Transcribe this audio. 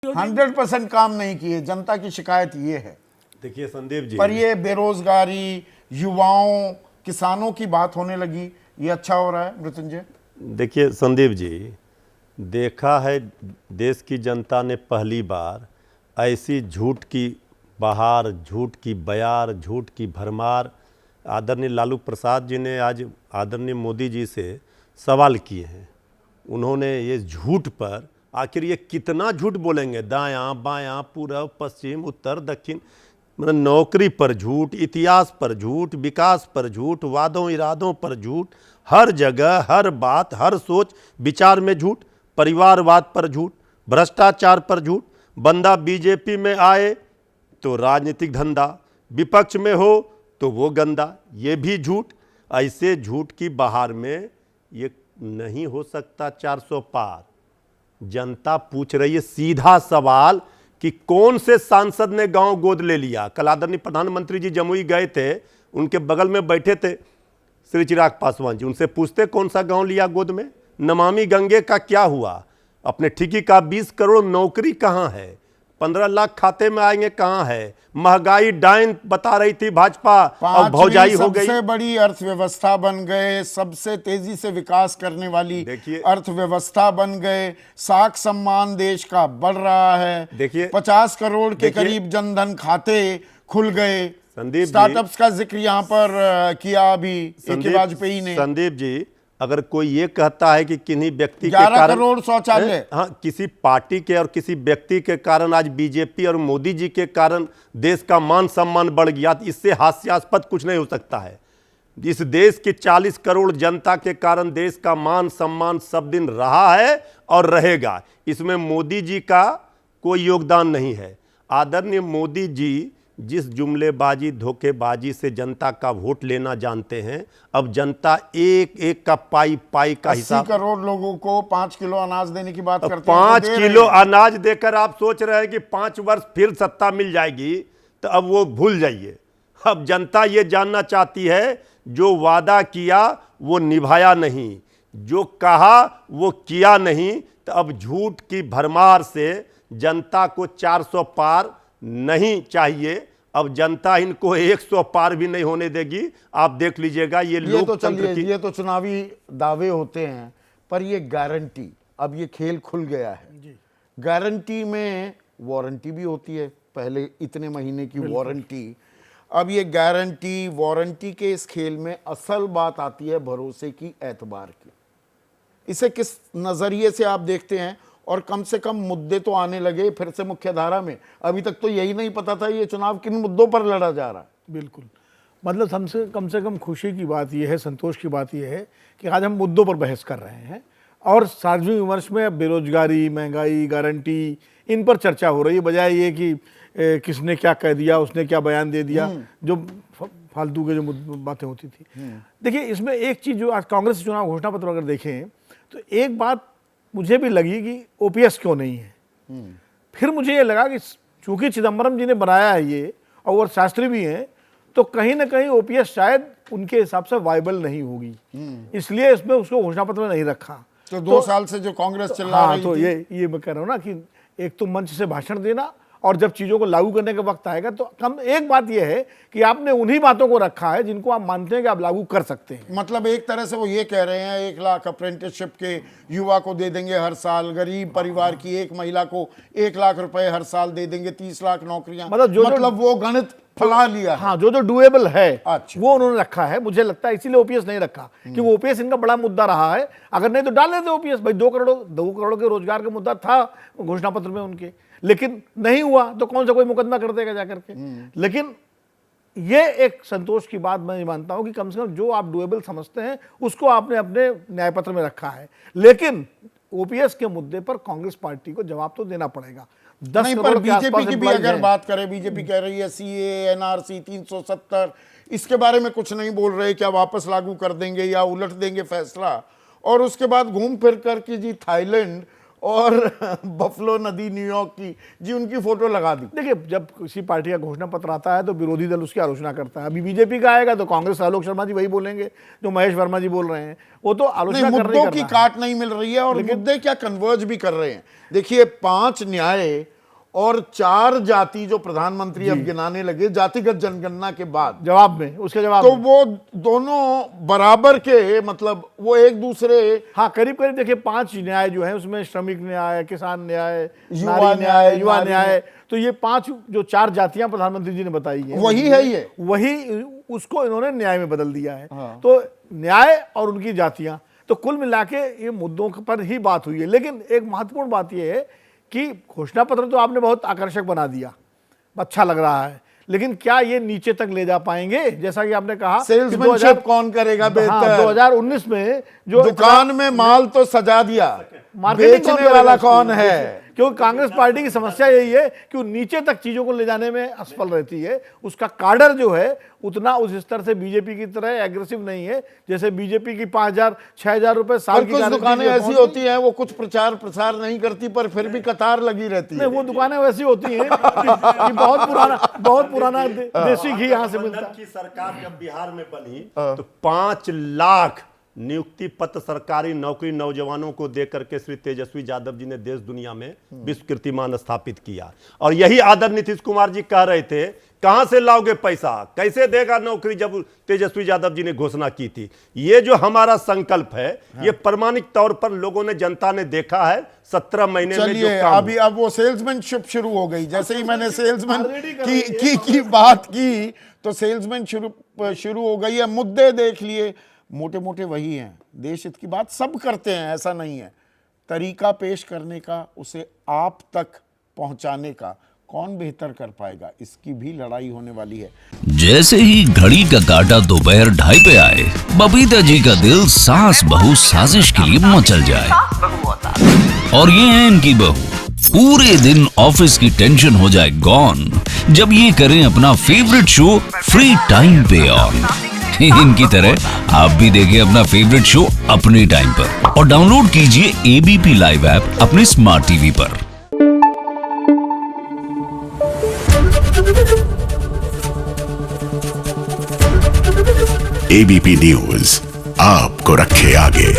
100% काम नहीं किए, जनता की शिकायत ये है। देखिए संदीप जी, पर ये बेरोजगारी, युवाओं, किसानों की बात होने लगी, ये अच्छा हो रहा है मृत्युंजय? देखिए संदीप जी, देखा है देश की जनता ने पहली बार ऐसी झूठ की बहार, झूठ की बयार, झूठ की भरमार आदरणीय लालू प्रसाद जी ने आज आदरणीय मोदी जी से सवाल किए हैं। उन्होंने ये झूठ पर आखिर ये कितना झूठ बोलेंगे, दायां बायां पूर्व पश्चिम उत्तर दक्षिण, मतलब नौकरी पर झूठ, इतिहास पर झूठ, विकास पर झूठ, वादों इरादों पर झूठ, हर जगह हर बात हर सोच विचार में झूठ, परिवारवाद पर झूठ, भ्रष्टाचार पर झूठ, बंदा बीजेपी में आए तो राजनीतिक धंधा, विपक्ष में हो तो वो गंदा, ये भी झूठ। ऐसे झूठ की बहार में ये नहीं हो सकता 400 पार। जनता पूछ रही है सीधा सवाल कि कौन से सांसद ने गांव गोद ले लिया। कल आदरणीय प्रधानमंत्री जी जमुई गए थे, उनके बगल में बैठे थे श्री चिराग पासवान जी, उनसे पूछते कौन सा गांव लिया गोद में, नमामि गंगे का क्या हुआ, अपने ठिकी का 20 करोड़ नौकरी कहां है, 15 लाख खाते में आएंगे कहां है, महंगाई डाइन बता रही थी भाजपा और भौजाई हो गई। सबसे बड़ी अर्थव्यवस्था बन गए, सबसे तेजी से विकास करने वाली अर्थव्यवस्था बन गए, साख सम्मान देश का बढ़ रहा है। देखिए 50 करोड़ के करीब जनधन खाते खुल गए। संदीप स्टार्टअप्स का जिक्र यहाँ पर किया अभी वाजपेयी ने। संदीप जी, अगर कोई ये कहता है कि किन्हीं व्यक्ति के 11 कारण, करोड़ शौचालय, हाँ, किसी पार्टी के और किसी व्यक्ति के कारण आज बीजेपी और मोदी जी के कारण देश का मान सम्मान बढ़ गया, तो इससे हास्यास्पद कुछ नहीं हो सकता है। इस देश की 40 करोड़ जनता के कारण देश का मान सम्मान सब दिन रहा है और रहेगा, इसमें मोदी जी का कोई योगदान नहीं है। आदरणीय मोदी जी जिस जुमलेबाजी धोखेबाजी से जनता का वोट लेना जानते हैं, अब जनता एक एक का पाई पाई का हिसाब, 80 करोड़ लोगों को 5 किलो अनाज देने की बात करते हैं। 5 किलो अनाज देकर आप सोच रहे हैं कि 5 वर्ष फिर सत्ता मिल जाएगी, तो अब वो भूल जाइए। अब जनता ये जानना चाहती है, जो वादा किया वो निभाया नहीं, जो कहा वो किया नहीं, तो अब झूठ की भरमार से जनता को 400 पार नहीं चाहिए। अब जनता इनको 100 पार भी नहीं होने देगी। आप देख लीजिएगा ये लोकतंत्र की, ये तो चुनावी दावे होते हैं, पर ये गारंटी, अब ये खेल खुल गया है। गारंटी में वारंटी भी होती है, पहले इतने महीने की वारंटी, अब ये गारंटी वारंटी के इस खेल में असल बात आती है भरोसे की, एतबार की। इसे किस नजरिए से आप देखते हैं? और कम से कम मुद्दे तो आने लगे फिर से मुख्य धारा में। अभी तक तो यही नहीं पता था ये चुनाव किन मुद्दों पर लड़ा जा रहा है। बिल्कुल, मतलब हमसे कम से कम खुशी की बात यह है, संतोष की बात यह है कि आज हम मुद्दों पर बहस कर रहे हैं और सार्वजनिक विमर्श में बेरोजगारी, महंगाई, गारंटी, इन पर चर्चा हो रही है, बजाय ये कि किसने क्या कह दिया, उसने क्या बयान दे दिया, जो फालतू के जो बातें होती थी। देखिए इसमें एक चीज़, जो आज कांग्रेस चुनाव घोषणा पत्र अगर देखें तो एक बात मुझे भी लगी कि ओपीएस क्यों नहीं है। फिर मुझे ये लगा कि चूंकि चिदम्बरम जी ने बनाया है ये और वो शास्त्री भी हैं, तो कहीं ना कहीं ओपीएस शायद उनके हिसाब से वायबल नहीं होगी, इसलिए इसमें उसको घोषणा पत्र में नहीं रखा। तो 2 साल से जो कांग्रेस चिल्ला रही थी, तो ये मैं कह रहा हूँ ना कि एक तो मंच से भाषण देना, और जब चीज़ों को लागू करने का वक्त आएगा तो कम एक बात यह है कि आपने उन्हीं बातों को रखा है जिनको आप मानते हैं कि आप लागू कर सकते हैं। मतलब एक तरह से वो ये कह रहे हैं 1 लाख अप्रेंटिसशिप के युवा को दे देंगे हर साल, गरीब परिवार की एक महिला को 1 लाख रुपए हर साल दे देंगे, 30 लाख नौकरियां, मतलब वो गणित फैला लिया। हाँ, जो डुएबल है वो उन्होंने रखा है। मुझे लगता है इसीलिए ओपीएस नहीं रखा, क्योंकि ओपीएस इनका बड़ा मुद्दा रहा है। अगर नहीं तो डाल देते ओपीएस, भाई 2 करोड़ के रोजगार का मुद्दा था घोषणा पत्र में उनके, लेकिन नहीं हुआ तो कौन सा कोई मुकदमा कर देगा जाकर के। लेकिन ये एक संतोष की बात मैं मानता हूं कि कम से कम जो आप डुएबल समझते हैं उसको आपने अपने न्याय पत्र में रखा है। लेकिन ओपीएस के मुद्दे पर कांग्रेस पार्टी को जवाब तो देना पड़ेगा। 10 करोड़ बीजेपी की भी अगर बात करें, बीजेपी कह रही है सीए, एनआरसी, 370, इसके बारे में कुछ नहीं बोल रहे, क्या वापस लागू कर देंगे या उलट देंगे फैसला। और उसके बाद घूम फिर कर कि जी थाईलैंड और बफलो नदी न्यूयॉर्क की, जी उनकी फोटो लगा दी। देखिए, जब किसी पार्टी का घोषणा पत्र आता है तो विरोधी दल उसकी आलोचना करता है। अभी बीजेपी का आएगा तो कांग्रेस आलोक शर्मा जी वही बोलेंगे जो महेश वर्मा जी बोल रहे हैं, वो तो आलोचना कर रहे मुद्दों की काट नहीं मिल रही है, और मुद्दे क्या कन्वर्ज भी कर रहे हैं। देखिए 5 न्याय और 4 जाति जो प्रधानमंत्री अब गिनाने लगे जातिगत जनगणना के बाद, जवाब में, उसके जवाब तो में। वो दोनों बराबर के, मतलब वो एक दूसरे, हाँ, करीब करीब देखिए 5 न्याय जो है उसमें श्रमिक न्याय, किसान न्याय, युवा नारी न्याय, युवा नारी न्याय, तो ये 5 जो 4 जातियां प्रधानमंत्री जी ने बताई हैं, वही है ये। वही उसको इन्होंने न्याय में बदल दिया है। तो न्याय और उनकी जातियां, तो कुल मिला के ये मुद्दों पर ही बात हुई है। लेकिन एक महत्वपूर्ण बात यह है कि घोषणा पत्र तो आपने बहुत आकर्षक बना दिया, अच्छा लग रहा है, लेकिन क्या ये नीचे तक ले जा पाएंगे? जैसा कि आपने कहा, सेल्समैनशिप कौन करेगा बेहतर? 2019 में जो दुकान में माल तो सजा दिया, मार्केटिंग बेचने वाला कौन है? क्योंकि कांग्रेस पार्टी की समस्या यही है कि वो नीचे तक चीजों को ले जाने में असफल रहती है। उसका काडर जो है उतना उस स्तर से बीजेपी की तरह एग्रेसिव नहीं है, जैसे बीजेपी की 5,000-6,000 रुपए साल की कुछ गारंटी दुकानें जो ऐसी पहुंच होती हैं वो कुछ प्रचार प्रसार नहीं करती, पर फिर भी कतार लगी रहती नहीं, है। वो दुकानें वैसी होती हैं कि बहुत पुराना देसी घी यहाँ से मिलता है। की सरकार जब बिहार में बनी तो 5 लाख नियुक्ति पत्र सरकारी नौकरी नौजवानों को दे करके श्री तेजस्वी यादव जी ने देश दुनिया में विश्व कीर्तिमान स्थापित किया। और यही आदर नीतीश कुमार जी कह रहे थे, कहां से लाओगे पैसा, कैसे देगा नौकरी, जब तेजस्वी यादव जी ने घोषणा की थी। ये जो हमारा संकल्प है, ये प्रमाणिक तौर पर लोगों ने, जनता ने देखा है 17 महीने में जो काम। अभी अब वो सेल्समैनशिप शुरू हो गई। जैसे ही मैंने सेल्समैन की बात की तो सेल्समैन शुरू हो गई है। मुद्दे देख लिए, मोटे मोटे वही हैं। देश हित की बात सब करते हैं, ऐसा नहीं है। तरीका पेश करने का, उसे आप तक पहुंचाने का कौन बेहतर कर पाएगा, इसकी भी लड़ाई होने वाली है। जैसे ही घड़ी का काटा दोपहर 2:30 पे आए, बबीता जी का दिल सास बहू साजिश के लिए मचल जाए। और ये है इनकी बहू, पूरे दिन ऑफिस की टेंशन हो जाए गॉन जब ये करें अपना फेवरेट शो फ्री टाइम पे ऑन। इनकी तरह आप भी देखिए अपना फेवरेट शो अपने टाइम पर और डाउनलोड कीजिए एबीपी लाइव ऐप अपने स्मार्ट टीवी पर। एबीपी न्यूज आपको रखे आगे।